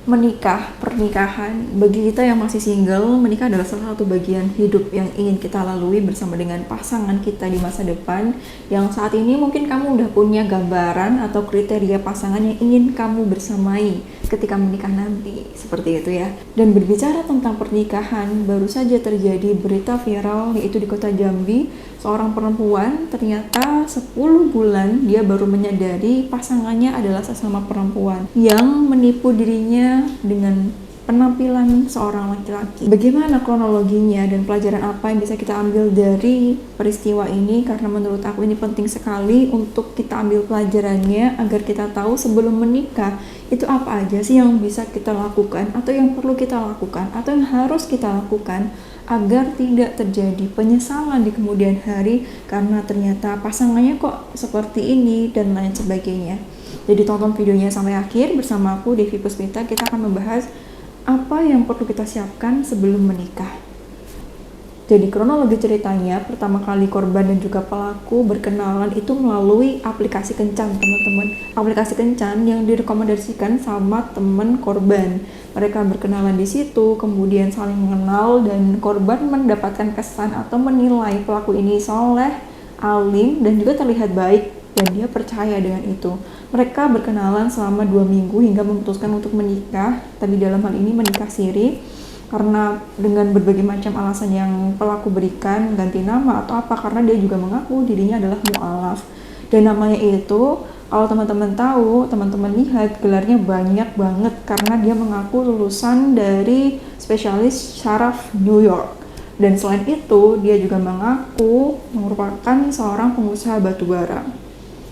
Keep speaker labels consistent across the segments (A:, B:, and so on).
A: Pernikahan, bagi kita yang masih single, menikah adalah salah satu bagian hidup yang ingin kita lalui bersama dengan pasangan kita di masa depan. Yang saat ini mungkin kamu udah punya gambaran atau kriteria pasangan yang ingin kamu bersamai ketika menikah nanti, seperti itu ya. Dan berbicara tentang pernikahan, baru saja terjadi berita viral yaitu di kota Jambi, seorang perempuan ternyata 10 bulan dia baru menyadari pasangannya adalah sesama perempuan yang menipu dirinya dengan penampilan seorang laki-laki. Bagaimana kronologinya dan pelajaran apa yang bisa kita ambil dari peristiwa ini, karena menurut aku ini penting sekali untuk kita ambil pelajarannya agar kita tahu sebelum menikah itu apa aja sih yang bisa kita lakukan atau yang perlu kita lakukan atau yang harus kita lakukan agar tidak terjadi penyesalan di kemudian hari karena ternyata pasangannya kok seperti ini dan lain sebagainya. Jadi tonton videonya sampai akhir bersama aku Devi Puspita. Kita akan membahas apa yang perlu kita siapkan sebelum menikah. Jadi kronologi ceritanya, pertama kali korban dan juga pelaku berkenalan itu melalui aplikasi kencan, teman-teman. Aplikasi kencan yang direkomendasikan sama teman korban. Mereka berkenalan di situ, kemudian saling mengenal, dan korban mendapatkan kesan atau menilai pelaku ini soleh, alim, dan juga terlihat baik, dan dia percaya dengan itu. Mereka berkenalan selama 2 minggu hingga memutuskan untuk menikah, tapi dalam hal ini menikah siri, karena dengan berbagai macam alasan yang pelaku berikan, ganti nama atau apa, karena dia juga mengaku dirinya adalah mu'alaf. Dan namanya itu, kalau teman-teman tahu, teman-teman lihat gelarnya banyak banget karena dia mengaku lulusan dari spesialis syaraf New York. Dan selain itu, dia juga mengaku merupakan seorang pengusaha batubara.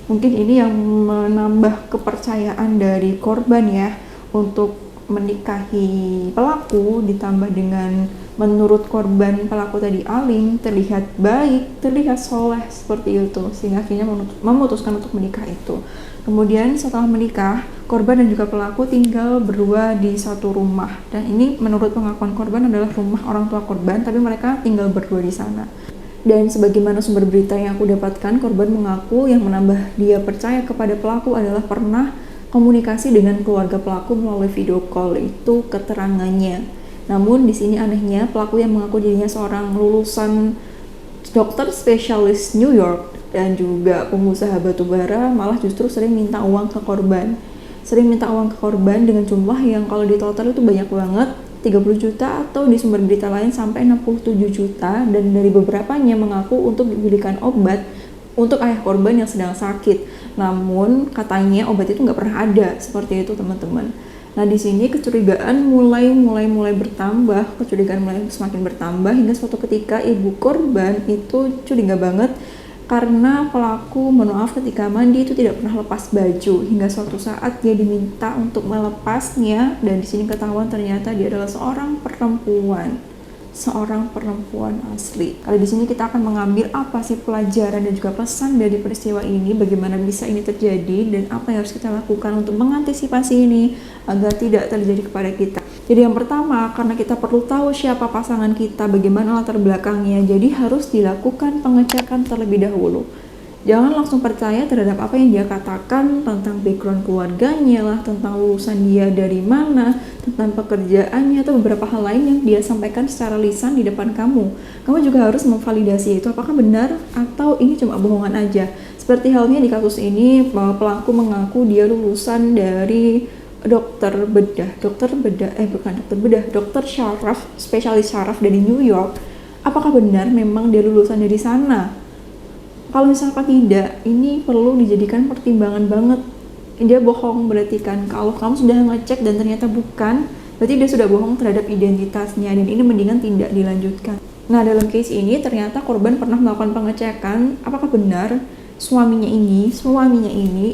A: Mungkin ini yang menambah kepercayaan dari korban ya untuk menikahi pelaku, ditambah dengan menurut korban pelaku tadi alim, terlihat baik, terlihat soleh seperti itu, sehingga akhirnya memutuskan untuk menikah itu. Kemudian setelah menikah, korban dan juga pelaku tinggal berdua di satu rumah, dan ini menurut pengakuan korban adalah rumah orang tua korban, tapi mereka tinggal berdua di sana. Dan sebagaimana sumber berita yang aku dapatkan, korban mengaku yang menambah dia percaya kepada pelaku adalah pernah komunikasi dengan keluarga pelaku melalui video call, itu keterangannya. Namun di sini anehnya, pelaku yang mengaku dirinya seorang lulusan dokter spesialis New York dan juga pengusaha batubara malah justru sering minta uang ke korban. Sering minta uang ke korban dengan jumlah yang kalau di total itu banyak banget, 30 juta atau di sumber berita lain sampai 67 juta, dan dari beberapanya mengaku untuk dibelikan obat untuk ayah korban yang sedang sakit. Namun katanya obat itu nggak pernah ada, seperti itu teman-teman. Nah di sini kecurigaan mulai bertambah, kecurigaan mulai semakin bertambah hingga suatu ketika ibu korban itu curiga banget karena pelaku maaf ketika mandi itu tidak pernah lepas baju, hingga suatu saat dia diminta untuk melepasnya, dan di sini ketahuan ternyata dia adalah seorang perempuan asli. Kali di sini kita akan mengambil apa sih pelajaran dan juga pesan dari peristiwa ini, bagaimana bisa ini terjadi dan apa yang harus kita lakukan untuk mengantisipasi ini agar tidak terjadi kepada kita. Jadi yang pertama, karena kita perlu tahu siapa pasangan kita, bagaimana latar belakangnya, jadi harus dilakukan pengecekan terlebih dahulu. Jangan langsung percaya terhadap apa yang dia katakan tentang background keluarganya lah, tentang lulusan dia dari mana, tentang pekerjaannya, atau beberapa hal lain yang dia sampaikan secara lisan di depan kamu. Kamu juga harus memvalidasi itu apakah benar atau ini cuma bohongan aja. Seperti halnya di kasus ini, pelaku mengaku dia lulusan dari dokter syaraf, spesialis syaraf dari New York. Apakah benar memang dia lulusan dari sana? Kalau misalkan tidak, ini perlu dijadikan pertimbangan banget. Dia bohong berarti kan. Kalau kamu sudah ngecek dan ternyata bukan, berarti dia sudah bohong terhadap identitasnya, dan ini mendingan tidak dilanjutkan. Nah dalam case ini ternyata korban pernah melakukan pengecekan apakah benar suaminya ini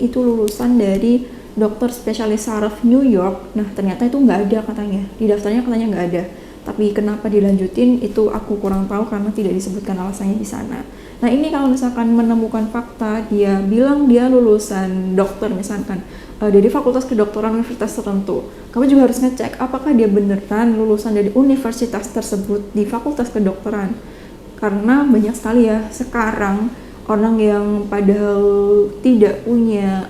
A: itu lulusan dari dokter spesialis saraf New York. Nah ternyata itu nggak ada katanya, di daftarnya katanya nggak ada. Tapi kenapa dilanjutin itu aku kurang tahu karena tidak disebutkan alasannya di sana. Nah ini kalau misalkan menemukan fakta, dia bilang dia lulusan dokter misalkan dari fakultas kedokteran universitas tertentu, kamu juga harus ngecek apakah dia beneran lulusan dari universitas tersebut di fakultas kedokteran. Karena banyak sekali ya sekarang Orang yang padahal tidak punya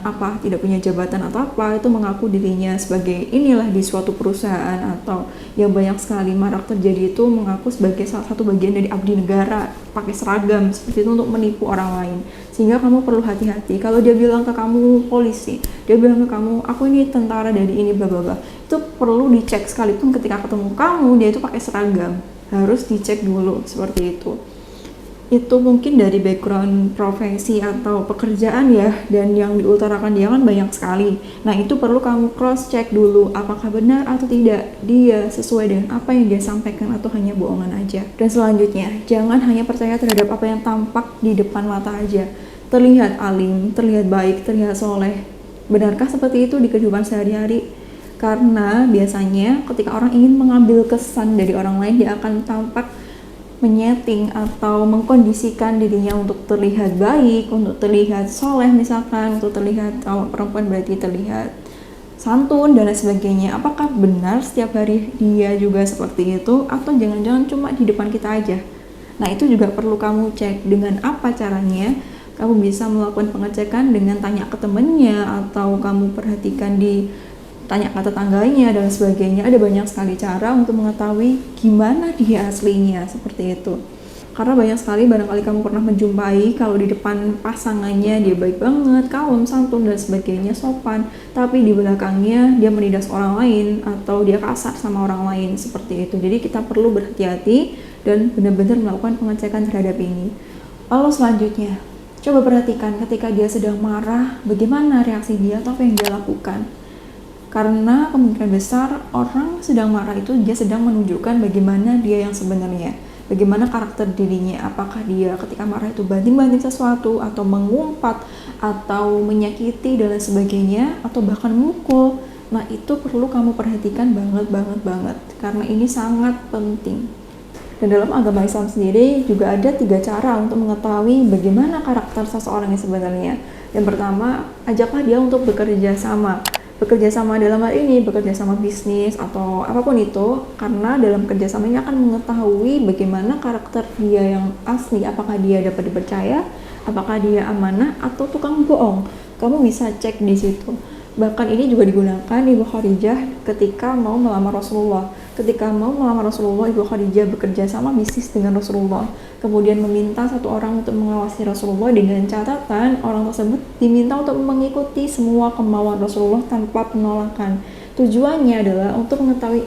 A: jabatan atau apa, itu mengaku dirinya sebagai inilah di suatu perusahaan, atau yang banyak sekali marak terjadi itu mengaku sebagai salah satu bagian dari abdi negara, pakai seragam seperti itu untuk menipu orang lain. Sehingga kamu perlu hati-hati. Kalau dia bilang ke kamu polisi, dia bilang ke kamu aku ini tentara dari ini bla bla bla, itu perlu dicek. Sekalipun ketika ketemu kamu dia itu pakai seragam, harus dicek dulu seperti itu. Itu mungkin dari background profesi atau pekerjaan ya, dan yang diutarakan dia kan banyak sekali. Nah itu perlu kamu cross check dulu apakah benar atau tidak dia sesuai dengan apa yang dia sampaikan atau hanya bohongan aja. Dan selanjutnya, jangan hanya percaya terhadap apa yang tampak di depan mata aja. Terlihat alim, terlihat baik, terlihat soleh, benarkah seperti itu di kehidupan sehari-hari? Karena biasanya ketika orang ingin mengambil kesan dari orang lain, dia akan tampak menyeting atau mengkondisikan dirinya untuk terlihat baik, untuk terlihat soleh misalkan, untuk terlihat, kalau perempuan berarti terlihat santun dan lain sebagainya. Apakah benar setiap hari dia juga seperti itu, atau jangan-jangan cuma di depan kita aja? Nah itu juga perlu kamu cek. Dengan apa caranya? Kamu bisa melakukan pengecekan dengan tanya ke temennya, atau kamu perhatikan tanya ke tetangganya dan sebagainya. Ada banyak sekali cara untuk mengetahui gimana dia aslinya, seperti itu. Karena banyak sekali barangkali kamu pernah menjumpai kalau di depan pasangannya dia baik banget, kalem, santun dan sebagainya, sopan, tapi di belakangnya dia menindas orang lain atau dia kasar sama orang lain, seperti itu. Jadi kita perlu berhati-hati dan benar-benar melakukan pengecekan terhadap ini. Lalu selanjutnya, coba perhatikan ketika dia sedang marah, bagaimana reaksi dia atau apa yang dia lakukan. Karena kemungkinan besar orang sedang marah itu dia sedang menunjukkan bagaimana dia yang sebenarnya, bagaimana karakter dirinya. Apakah dia ketika marah itu banting-banting sesuatu, atau mengumpat, atau menyakiti dan lain sebagainya, atau bahkan mukul. Nah itu perlu kamu perhatikan banget, karena ini sangat penting. Dan dalam agama Islam sendiri juga ada 3 cara untuk mengetahui bagaimana karakter seseorang yang sebenarnya. Yang pertama, ajaklah dia untuk bekerja sama. Bekerja sama dalam hal ini, bekerja sama bisnis atau apapun itu, karena dalam kerjasama ini akan mengetahui bagaimana karakter dia yang asli, apakah dia dapat dipercaya, apakah dia amanah atau tukang bohong. Kamu bisa cek di situ. Bahkan ini juga digunakan Ibu Khadijah ketika mau melamar Rasulullah. Ketika mau melamar Rasulullah, Ibu Khadijah bekerja sama bisnis dengan Rasulullah. Kemudian meminta satu orang untuk mengawasi Rasulullah dengan catatan orang tersebut diminta untuk mengikuti semua kemauan Rasulullah tanpa penolakan. Tujuannya adalah untuk mengetahui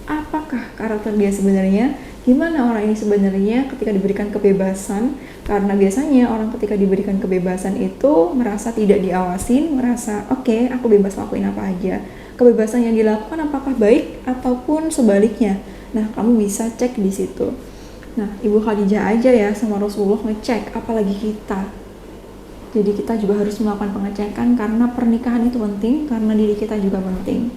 A: apakah karakter dia sebenarnya, gimana orang ini sebenarnya ketika diberikan kebebasan. Karena biasanya orang ketika diberikan kebebasan itu merasa tidak diawasin, merasa oke, aku bebas lakuin apa aja. Kebebasan yang dilakukan apakah baik ataupun sebaliknya. Nah, kamu bisa cek di situ. Nah, Ibu Khadijah aja ya sama Rasulullah ngecek, apalagi kita. Jadi kita juga harus melakukan pengecekan karena pernikahan itu penting, karena diri kita juga penting.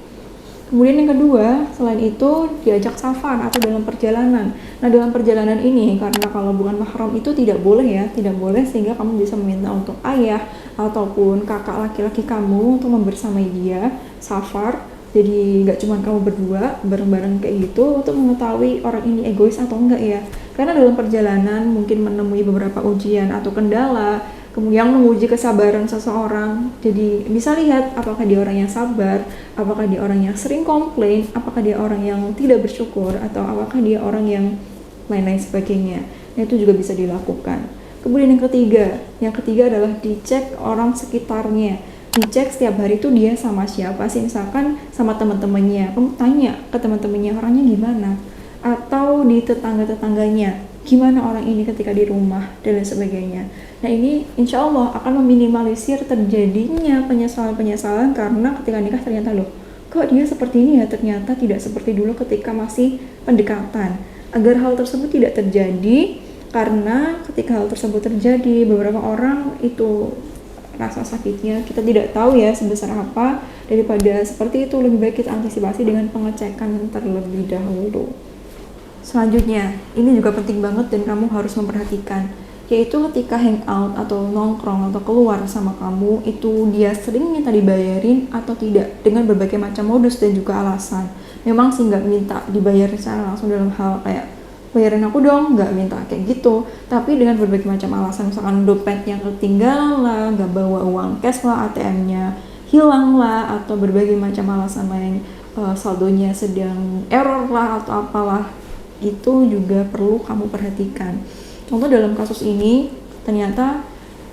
A: Kemudian yang kedua, selain itu diajak safar atau dalam perjalanan. Nah dalam perjalanan ini, karena kalau bukan mahram itu tidak boleh ya, tidak boleh, sehingga kamu bisa meminta untuk ayah ataupun kakak laki-laki kamu untuk membersamai dia safar. Jadi nggak cuma kamu berdua bareng-bareng kayak gitu, untuk mengetahui orang ini egois atau enggak ya. Karena dalam perjalanan mungkin menemui beberapa ujian atau kendala, kemudian menguji kesabaran seseorang. Jadi bisa lihat apakah dia orang yang sabar, apakah dia orang yang sering komplain, apakah dia orang yang tidak bersyukur, atau apakah dia orang yang lain-lain sebagainya. Nah itu juga bisa dilakukan. Kemudian yang ketiga adalah dicek orang sekitarnya. Dicek setiap hari itu dia sama siapa sih, misalkan sama teman-temannya, kamu tanya ke teman-temannya orangnya gimana, atau di tetangga-tetangganya gimana orang ini ketika di rumah dan lain sebagainya. Nah ini insya Allah akan meminimalisir terjadinya penyesalan-penyesalan, karena ketika nikah ternyata loh kok dia seperti ini ya, ternyata tidak seperti dulu ketika masih pendekatan. Agar hal tersebut tidak terjadi, karena ketika hal tersebut terjadi beberapa orang itu rasa sakitnya kita tidak tahu ya sebesar apa. Daripada seperti itu, lebih baik kita antisipasi dengan pengecekan terlebih dahulu. Selanjutnya, ini juga penting banget dan kamu harus memperhatikan, yaitu ketika hangout atau nongkrong atau keluar sama kamu, itu dia sering minta dibayarin atau tidak, dengan berbagai macam modus dan juga alasan. Memang sih nggak minta dibayar secara langsung dalam hal kayak bayarin aku dong, nggak minta kayak gitu, tapi dengan berbagai macam alasan, misalkan dompetnya ketinggalan lah, nggak bawa uang cash lah, ATM-nya hilang lah, atau berbagai macam alasan lain, saldonya sedang error lah atau apalah, itu juga perlu kamu perhatikan. Contoh dalam kasus ini, ternyata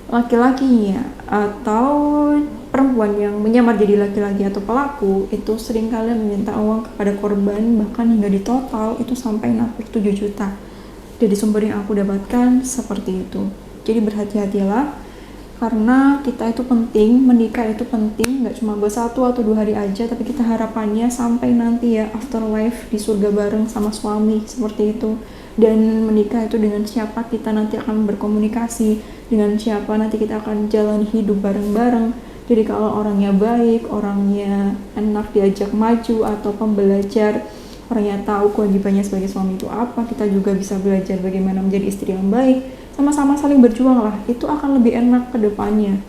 A: laki-lakinya atau perempuan yang menyamar jadi laki-laki atau pelaku itu seringkali meminta uang kepada korban, bahkan hingga di total itu sampai 67 juta. Dari sumber yang aku dapatkan seperti itu. Jadi berhati-hatilah, karena kita itu penting, menikah itu penting, nggak cuma buat 1 atau 2 hari aja, tapi kita harapannya sampai nanti ya afterlife di surga bareng sama suami, seperti itu. Dan menikah itu dengan siapa kita nanti akan berkomunikasi, dengan siapa nanti kita akan jalan hidup bareng-bareng. Jadi kalau orangnya baik, orangnya enak diajak maju atau pembelajar, orangnya tahu kewajibannya sebagai suami itu apa, kita juga bisa belajar bagaimana menjadi istri yang baik, sama-sama saling berjuang lah, itu akan lebih enak ke depannya.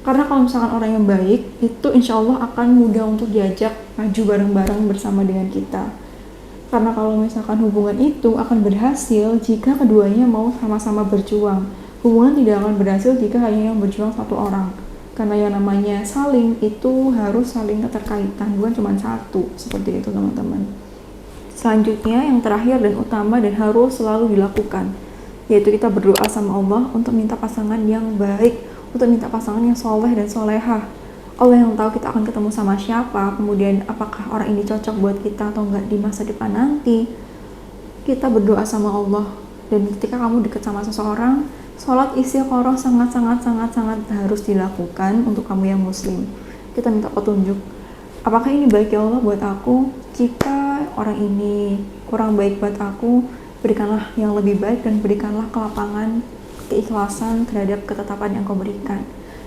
A: Karena kalau misalkan orang yang baik, itu insya Allah akan mudah untuk diajak maju bareng-bareng bersama dengan kita. Karena kalau misalkan hubungan itu akan berhasil jika keduanya mau sama-sama berjuang. Hubungan tidak akan berhasil jika hanya yang berjuang satu orang. Karena yang namanya saling itu harus saling keterkaitan, bukan cuma satu, seperti itu teman-teman. Selanjutnya yang terakhir dan utama dan harus selalu dilakukan, yaitu kita berdoa sama Allah untuk minta pasangan yang baik, untuk minta pasangan yang soleh dan solehah. Allah yang tahu kita akan ketemu sama siapa, kemudian apakah orang ini cocok buat kita atau enggak di masa depan nanti. Kita berdoa sama Allah, dan ketika kamu dekat sama seseorang, sholat istiqoroh sangat harus dilakukan untuk kamu yang muslim. Kita minta petunjuk, apakah ini baik ya Allah buat aku? Jika orang ini kurang baik buat aku, berikanlah yang lebih baik dan berikanlah kelapangan, keikhlasan terhadap ketetapan yang kau berikan.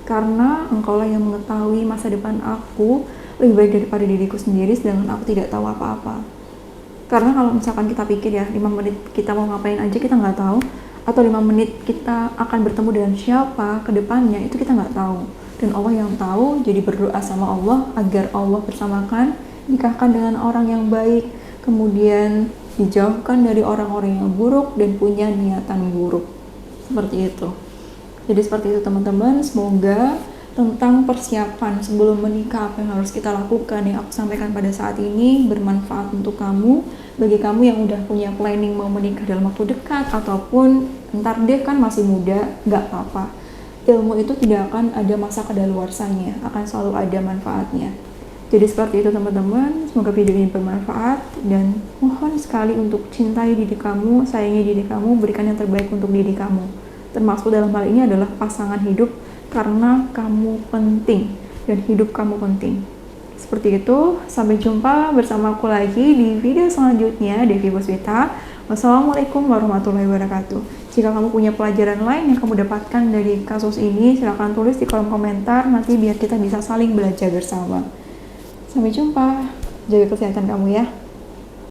A: Karena engkaulah yang mengetahui masa depan aku lebih baik daripada diriku sendiri, sedangkan aku tidak tahu apa-apa. Karena kalau misalkan kita pikir ya, 5 menit kita mau ngapain aja kita nggak tahu, atau 5 menit kita akan bertemu dengan siapa ke depannya, itu kita nggak tahu. Dan Allah yang tahu, jadi berdoa sama Allah agar Allah bersamakan, nikahkan dengan orang yang baik, kemudian dijauhkan dari orang-orang yang buruk dan punya niatan buruk. Seperti itu. Jadi seperti itu teman-teman, semoga tentang persiapan sebelum menikah apa yang harus kita lakukan yang aku sampaikan pada saat ini bermanfaat untuk kamu. Bagi kamu yang udah punya planning mau menikah dalam waktu dekat ataupun ntar deh kan masih muda, gak apa-apa. Ilmu itu tidak akan ada masa kadaluarsanya, akan selalu ada manfaatnya. Jadi seperti itu teman-teman, semoga video ini bermanfaat dan mohon sekali untuk cintai diri kamu, sayangi diri kamu, berikan yang terbaik untuk diri kamu. Termasuk dalam hal ini adalah pasangan hidup, karena kamu penting dan hidup kamu penting. Seperti itu, sampai jumpa bersama aku lagi di video selanjutnya, Devi Puspita. Wassalamualaikum warahmatullahi wabarakatuh. Jika kamu punya pelajaran lain yang kamu dapatkan dari kasus ini, silahkan tulis di kolom komentar, nanti biar kita bisa saling belajar bersama. Sampai jumpa, jaga kesehatan kamu ya.